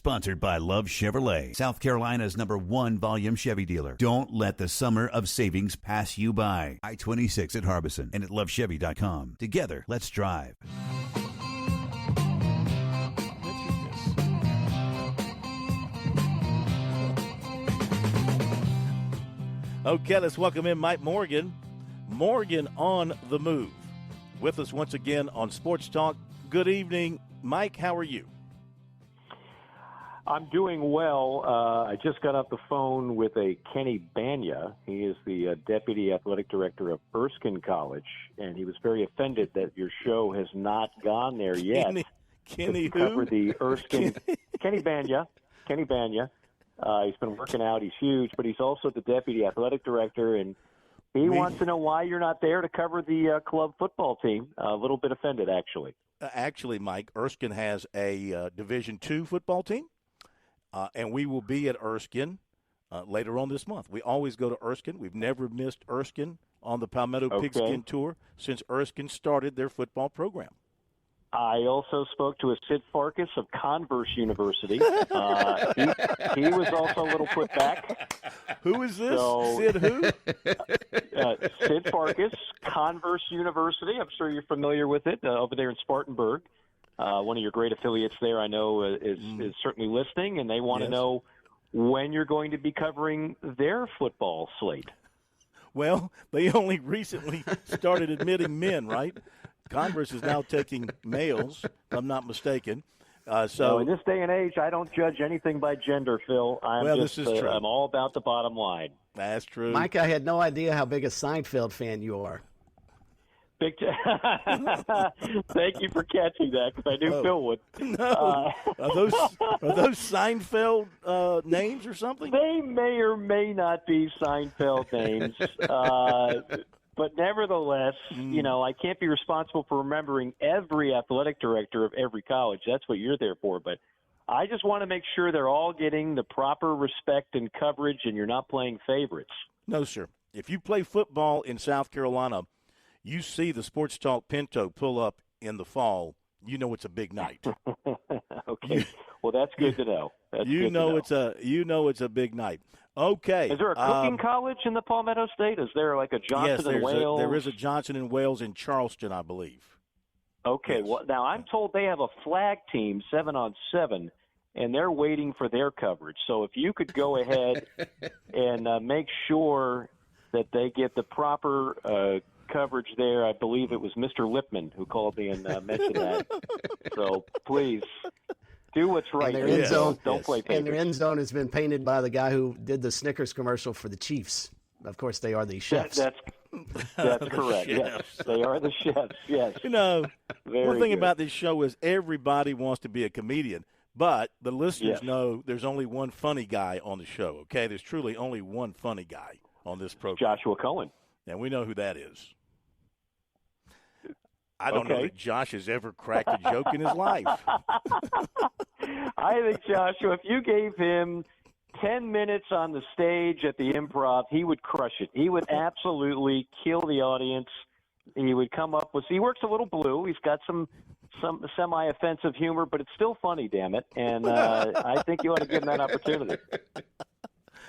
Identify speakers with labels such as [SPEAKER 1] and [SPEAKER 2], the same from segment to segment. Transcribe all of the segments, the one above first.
[SPEAKER 1] Sponsored by Love Chevrolet, South Carolina's #1 volume Chevy dealer. Don't let the summer of savings pass you by. I-26 at Harbison and at lovechevy.com. Together, let's drive.
[SPEAKER 2] Okay, let's welcome in Mike Morgan. Morgan on the move. With us once again on Sports Talk. Good evening, Mike. How are you?
[SPEAKER 3] I'm doing well. I just got off the phone with a Kenny Banya. He is the Deputy Athletic Director of Erskine College, and he was very offended that your show has not gone there yet.
[SPEAKER 2] Kenny
[SPEAKER 3] to cover the Erskine. Kenny Banya. Kenny Banya. He's been working out. He's huge, but he's also the Deputy Athletic Director, and he wants to know why you're not there to cover the club football team. A little bit offended, actually.
[SPEAKER 2] Actually, Mike, Erskine has a Division II football team. And we will be at Erskine later on this month. We always go to Erskine. We've never missed Erskine on the Palmetto Pigskin Tour since Erskine started their football program.
[SPEAKER 3] I also spoke to a Sid Farkas of Converse University. He was also a little put back.
[SPEAKER 2] Who is this? Sid who?
[SPEAKER 3] Sid Farkas, Converse University. I'm sure you're familiar with it, over there in Spartanburg. One of your great affiliates there, I know, is certainly listening, and they want to know when you're going to be covering their football slate.
[SPEAKER 2] Well, they only recently started admitting men, right? Converse is now taking males, if I'm not mistaken. So
[SPEAKER 3] in this day and age, I don't judge anything by gender, Phil.
[SPEAKER 2] This is true.
[SPEAKER 3] I'm all about the bottom line.
[SPEAKER 2] That's true.
[SPEAKER 4] Mike, I had no idea how big a Seinfeld fan you are.
[SPEAKER 3] Thank you for catching that, because I knew Phil would.
[SPEAKER 2] No. Are those Seinfeld names or something?
[SPEAKER 3] They may or may not be Seinfeld names. But nevertheless, I can't be responsible for remembering every athletic director of every college. That's what you're there for. But I just want to make sure they're all getting the proper respect and coverage, and you're not playing favorites.
[SPEAKER 2] No, sir. If you play football in South Carolina, you see the Sports Talk Pinto pull up in the fall, you know it's a big night.
[SPEAKER 3] Okay. Well, that's good to know.
[SPEAKER 2] It's a big night. Okay.
[SPEAKER 3] Is there a cooking college in the Palmetto State? Is there like a Johnson and Wales?
[SPEAKER 2] There is a Johnson and Wales in Charleston, I believe.
[SPEAKER 3] Okay. Yes. Well, now I'm told they have a flag team 7-on-7, and they're waiting for their coverage. So if you could go ahead and make sure that they get the proper coverage there. I believe it was Mr. Lipman who called me and mentioned that. So please do what's right.
[SPEAKER 4] And their end zone,
[SPEAKER 3] don't play favorites.
[SPEAKER 4] And their end zone has been painted by the guy who did the Snickers commercial for the Chiefs. Of course, they are the chefs.
[SPEAKER 3] That's correct. Yes, they are the chefs. Yes.
[SPEAKER 2] One thing about this show is everybody wants to be a comedian, but the listeners know there's only one funny guy on the show. Okay, there's truly only one funny guy on this program.
[SPEAKER 3] Joshua Cohen.
[SPEAKER 2] And we know who that is. I don't know that Josh has ever cracked a joke in his life.
[SPEAKER 3] I think, Joshua, if you gave him 10 minutes on the stage at the Improv, he would crush it. He would absolutely kill the audience. He would come up with – he works a little blue. He's got some semi-offensive humor, but it's still funny, damn it. And I think you ought to give him that opportunity.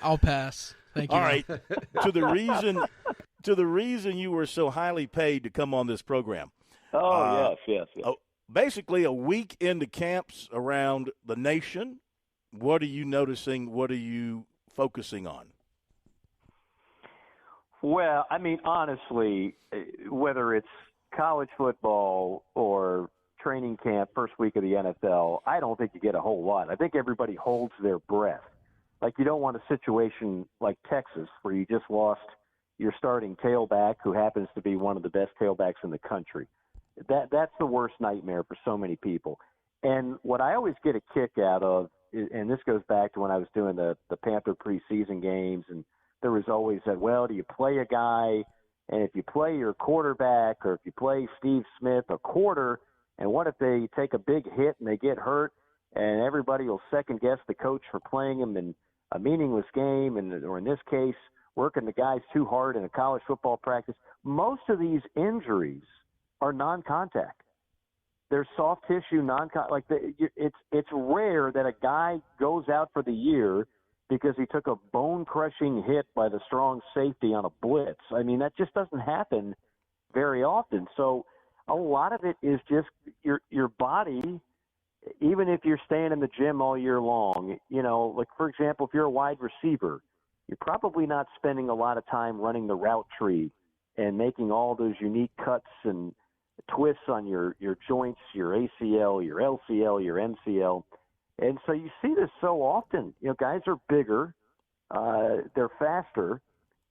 [SPEAKER 5] I'll pass. Thank you.
[SPEAKER 2] All right. To the reason you were so highly paid to come on this program.
[SPEAKER 3] Yes.
[SPEAKER 2] Basically, a week into camps around the nation, what are you noticing? What are you focusing on?
[SPEAKER 3] Well, I mean, honestly, whether it's college football or training camp, first week of the NFL, I don't think you get a whole lot. I think everybody holds their breath. Like, you don't want a situation like Texas where you just lost your starting tailback, who happens to be one of the best tailbacks in the country. That's the worst nightmare for so many people. And what I always get a kick out of, and this goes back to when I was doing the Panther preseason games, and there was always that, well, do you play a guy, and if you play your quarterback, or if you play Steve Smith a quarter, and what if they take a big hit and they get hurt, and everybody will second-guess the coach for playing him in a meaningless game, or in this case, working the guys too hard in a college football practice. Most of these injuries are non-contact. they're soft tissue, it's rare that a guy goes out for the year because he took a bone-crushing hit by the strong safety on a blitz. I mean, that just doesn't happen very often. So a lot of it is just your body. Even if you're staying in the gym all year long, like, for example, if you're a wide receiver, you're probably not spending a lot of time running the route tree and making all those unique cuts and twists on your joints, your ACL, your LCL, your MCL. And so you see this so often. Guys are bigger, they're faster,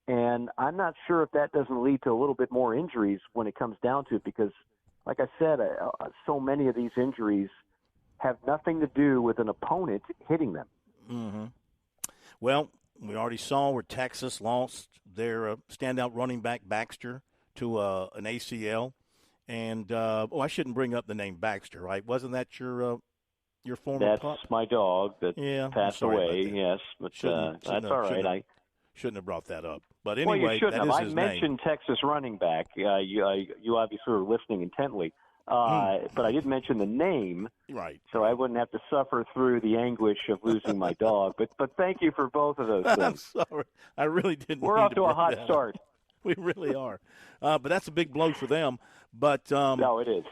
[SPEAKER 3] and I'm not sure if that doesn't lead to a little bit more injuries when it comes down to it because, like I said, so many of these injuries have nothing to do with an opponent hitting them.
[SPEAKER 2] Mm-hmm. Well, we already saw where Texas lost their standout running back Baxter to an ACL. And, I shouldn't bring up the name Baxter, right? Wasn't that your former
[SPEAKER 3] That's
[SPEAKER 2] pup?
[SPEAKER 3] my dog that passed away, yes. But that's all right. I
[SPEAKER 2] shouldn't have brought that up. But anyway,
[SPEAKER 3] well, you shouldn't have. I
[SPEAKER 2] his
[SPEAKER 3] mentioned
[SPEAKER 2] name.
[SPEAKER 3] Texas running back. You obviously were listening intently. But I did mention the name,
[SPEAKER 2] right?
[SPEAKER 3] So I wouldn't have to suffer through the anguish of losing my dog. But thank you for both of those things.
[SPEAKER 2] I'm sorry, I really didn't.
[SPEAKER 3] We're off to a hot start.
[SPEAKER 2] We really are, but that's a big blow for them. But
[SPEAKER 3] no, it is.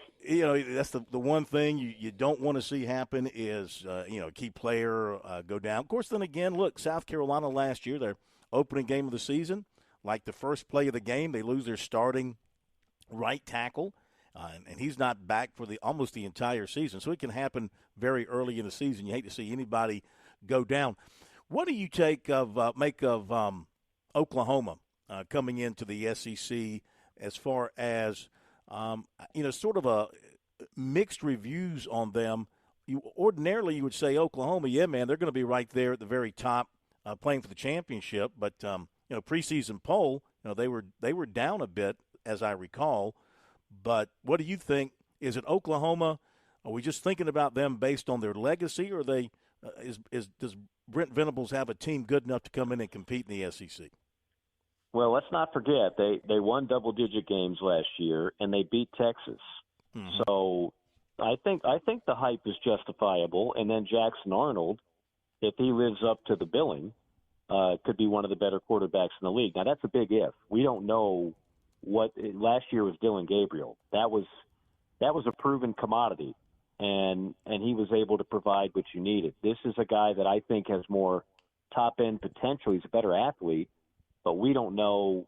[SPEAKER 2] That's the one thing you don't want to see happen is a key player go down. Of course, then again, look, South Carolina last year, their opening game of the season, like the first play of the game, they lose their starting right tackle. And he's not back for almost the entire season. So it can happen very early in the season. You hate to see anybody go down. What do you make of Oklahoma coming into the SEC as far as, sort of a mixed reviews on them? Ordinarily, you would say Oklahoma, yeah, man, they're going to be right there at the very top playing for the championship. But, preseason poll, they were down a bit, as I recall. But what do you think? Is it Oklahoma? Are we just thinking about them based on their legacy, or does Brent Venables have a team good enough to come in and compete in the SEC?
[SPEAKER 3] Well, let's not forget they won double-digit games last year and they beat Texas. Mm-hmm. So I think the hype is justifiable. And then Jackson Arnold, if he lives up to the billing, could be one of the better quarterbacks in the league. Now that's a big if. We don't know. Last year was Dylan Gabriel. That was a proven commodity, and he was able to provide what you needed. This is a guy that I think has more top-end potential. He's a better athlete, but we don't know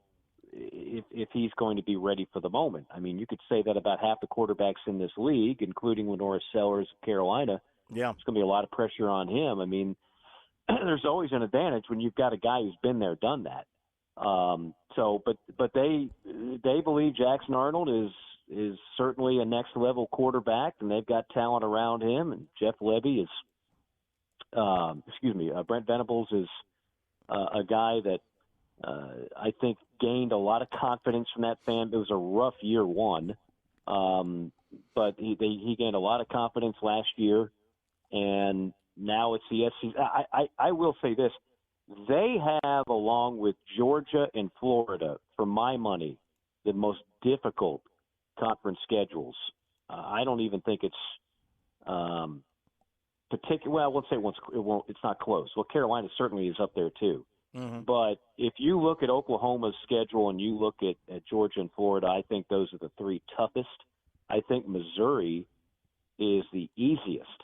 [SPEAKER 3] if he's going to be ready for the moment. I mean, you could say that about half the quarterbacks in this league, including Lenora Sellers of Carolina. Yeah, there's going to be a lot of pressure on him. I mean, there's always an advantage when you've got a guy who's been there, done that. But they believe Jackson Arnold is certainly a next level quarterback, and they've got talent around him. And Jeff Levy Brent Venables is a guy that I think gained a lot of confidence from that fan. It was a rough year one, but he gained a lot of confidence last year, and now it's the SEC. I will say this. They have, along with Georgia and Florida, for my money, the most difficult conference schedules. I don't even think it's particular. Well, let's say it's not close. Well, Carolina certainly is up there too. Mm-hmm. But if you look at Oklahoma's schedule and you look at Georgia and Florida, I think those are the three toughest. I think Missouri is the easiest.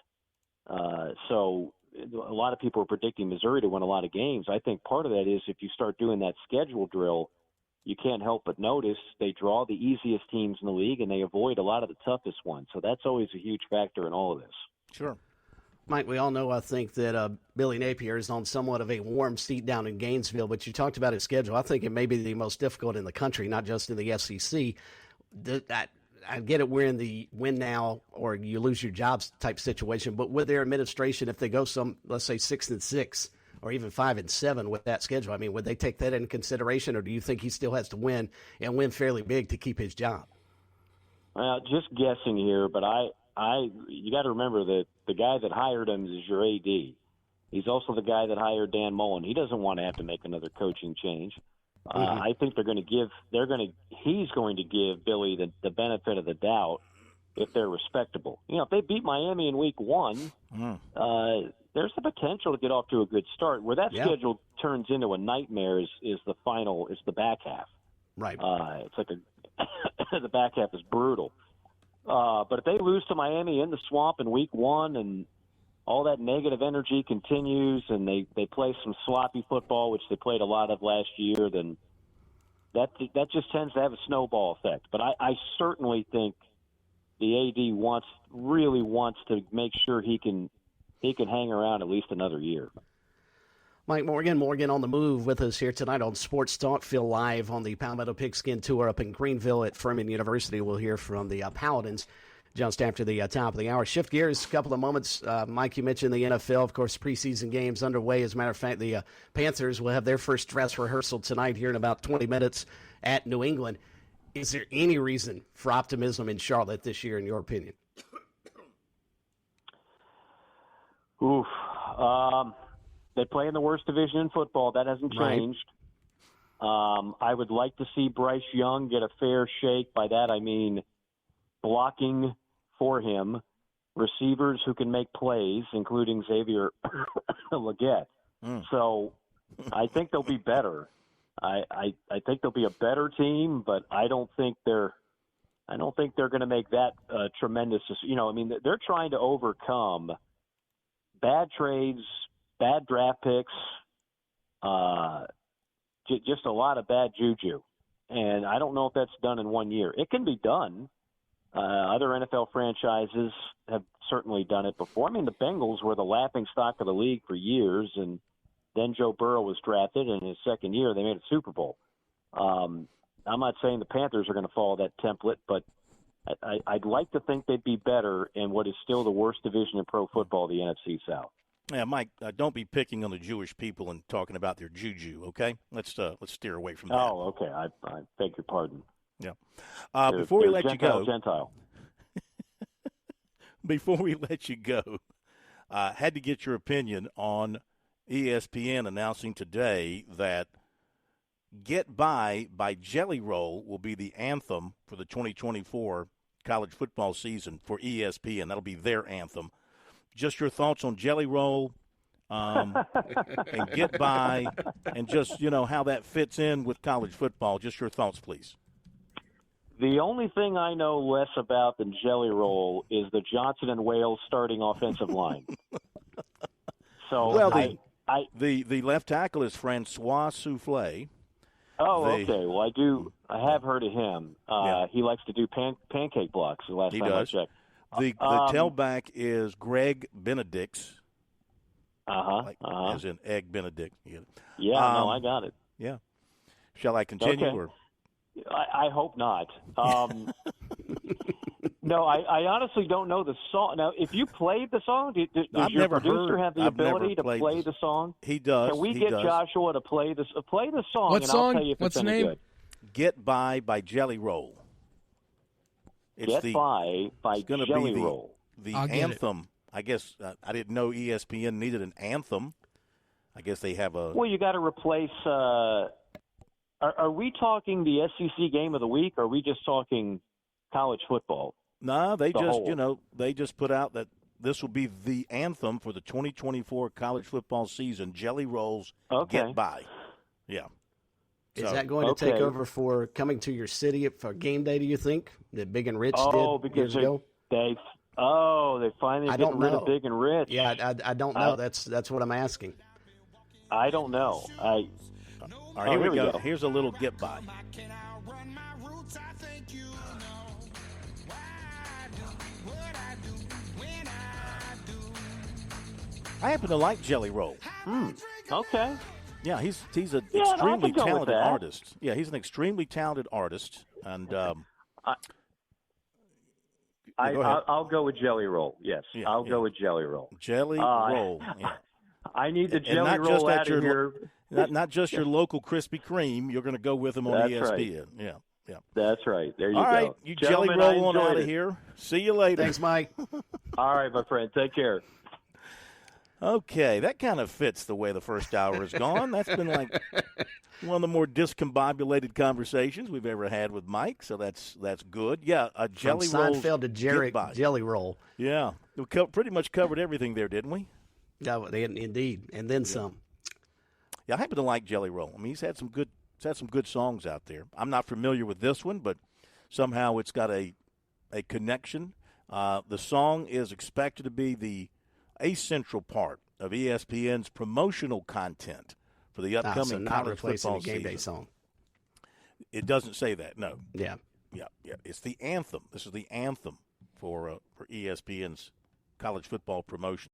[SPEAKER 3] So a lot of people are predicting Missouri to win a lot of games. I think part of that is if you start doing that schedule drill, you can't help but notice they draw the easiest teams in the league and they avoid a lot of the toughest ones. So that's always a huge factor in all of this.
[SPEAKER 2] Sure.
[SPEAKER 4] Mike, we all know, I think, that Billy Napier is on somewhat of a warm seat down in Gainesville, but you talked about his schedule. I think it may be the most difficult in the country, not just in the SEC. I get it, we're in the win now or you lose your jobs type situation, but with their administration, if they go let's say 6-6 or even 5-7 with that schedule, I mean, would they take that into consideration, or do you think he still has to win and win fairly big to keep his job?
[SPEAKER 3] Well, just guessing here, but you got to remember that the guy that hired him is your AD. He's also the guy that hired Dan Mullen. He doesn't want to have to make another coaching change. I think he's going to give Billy the benefit of the doubt if they're respectable. If they beat Miami in week 1, there's the potential to get off to a good start. Where that schedule turns into a nightmare is the back half.
[SPEAKER 4] Right.
[SPEAKER 3] It's like the back half is brutal. But if they lose to Miami in the swamp in week 1 and all that negative energy continues and they play some sloppy football, which they played a lot of last year, then that just tends to have a snowball effect. But I certainly think the AD really wants to make sure he can hang around at least another year.
[SPEAKER 4] Mike Morgan on the move with us here tonight on Sports Talk. Phil live on the Palmetto Pigskin Tour up in Greenville at Furman University. We'll hear from the Paladins just after the top of the hour. Shift gears a couple of moments. Mike, you mentioned the NFL. Of course, preseason games underway. As a matter of fact, the Panthers will have their first dress rehearsal tonight here in about 20 minutes at New England. Is there any reason for optimism in Charlotte this year, in your opinion?
[SPEAKER 3] Oof. They play in the worst division in football. That hasn't changed. Right. I would like to see Bryce Young get a fair shake. By that, I mean blocking for him, receivers who can make plays, including Xavier Legette. So I think they'll be better. I think they'll be a better team, but I don't think they're going to make that tremendous. They're trying to overcome bad trades, bad draft picks, just a lot of bad juju. And I don't know if that's done in 1 year. It can be done. Other NFL franchises have certainly done it before. The Bengals were the laughing stock of the league for years, and then Joe Burrow was drafted, and in his second year they made a Super Bowl. I'm not saying the Panthers are going to follow that template, but I'd like to think they'd be better in what is still the worst division in pro football, the NFC South.
[SPEAKER 2] Yeah, Mike, don't be picking on the Jewish people and talking about their juju, okay? Let's steer away from that.
[SPEAKER 3] Oh, okay. I beg your pardon.
[SPEAKER 2] Yeah. Before we let you go,
[SPEAKER 3] Gentile.
[SPEAKER 2] Before we let you go, had to get your opinion on ESPN announcing today that "Get By" by Jelly Roll will be the anthem for the 2024 college football season for ESPN. That'll be their anthem. Just your thoughts on Jelly Roll and "Get By" and just, how that fits in with college football. Just your thoughts, please.
[SPEAKER 3] The only thing I know less about than Jelly Roll is the Johnson and Wales starting offensive line. So
[SPEAKER 2] the left tackle is Francois Souffle.
[SPEAKER 3] Oh, okay. Well, I have heard of him. He likes to do pancake blocks. The last time I checked.
[SPEAKER 2] The tailback is Greg Benedicts. As in Egg Benedict.
[SPEAKER 3] Yeah, I got it.
[SPEAKER 2] Yeah. Shall I continue?
[SPEAKER 3] Okay.
[SPEAKER 2] Or?
[SPEAKER 3] I hope not. No, I honestly don't know the song. Now, if you played the song, does your producer have the ability to play the song?
[SPEAKER 2] He does.
[SPEAKER 3] Can we get Joshua to play the song?
[SPEAKER 5] What song?
[SPEAKER 3] I'll tell you if
[SPEAKER 5] What's
[SPEAKER 3] it's
[SPEAKER 5] the
[SPEAKER 3] any
[SPEAKER 5] name?
[SPEAKER 3] good.
[SPEAKER 2] "Get By" by Jelly Roll.
[SPEAKER 3] By Jelly Roll.
[SPEAKER 2] The anthem. I guess I didn't know ESPN needed an anthem. I guess they have a.
[SPEAKER 3] Well, you got to replace. Are we talking the SEC game of the week? Or are we just talking college football?
[SPEAKER 2] No, they just put out that this will be the anthem for the 2024 college football season. Jelly Roll's "Get By." Yeah.
[SPEAKER 4] Is that going to take over for coming to your city for game day, do you think? That Big and Rich did years ago?
[SPEAKER 3] They finally get rid of Big and Rich.
[SPEAKER 4] Yeah, I don't know. That's what I'm asking.
[SPEAKER 3] I don't know.
[SPEAKER 2] All right, here we go. Here's a little "Get By." I happen to like Jelly Roll.
[SPEAKER 3] Okay.
[SPEAKER 2] Yeah, he's an extremely talented artist. Yeah, he's an extremely talented artist, and
[SPEAKER 3] I'll go with Jelly Roll. Yes, I'll go with Jelly Roll.
[SPEAKER 2] Jelly Roll. Yeah.
[SPEAKER 3] I need the Jelly Roll out of here.
[SPEAKER 2] Not just your local Krispy Kreme. You're going to go with them on ESPN. Right. Yeah.
[SPEAKER 3] That's right. There you go.
[SPEAKER 2] All right, you Jelly Roll on out of here. See you later.
[SPEAKER 4] Thanks, Mike.
[SPEAKER 3] All right, my friend. Take care.
[SPEAKER 2] Okay, that kind of fits the way the first hour has gone. That's been like one of the more discombobulated conversations we've ever had with Mike, so that's good. Yeah, a jelly roll.
[SPEAKER 4] From Seinfeld to Jelly Roll.
[SPEAKER 2] Yeah, we pretty much covered everything there, didn't we?
[SPEAKER 4] Yeah, indeed, and then some.
[SPEAKER 2] Yeah, I happen to like Jelly Roll. I mean, he's had some good songs out there. I'm not familiar with this one, but somehow it's got a connection. The song is expected to be a central part of ESPN's promotional content for the upcoming
[SPEAKER 4] so not
[SPEAKER 2] college
[SPEAKER 4] replacing
[SPEAKER 2] football
[SPEAKER 4] the game
[SPEAKER 2] season.
[SPEAKER 4] day song.
[SPEAKER 2] It doesn't say that, no.
[SPEAKER 4] Yeah.
[SPEAKER 2] Yeah. It's the anthem. This is the anthem for ESPN's college football promotion.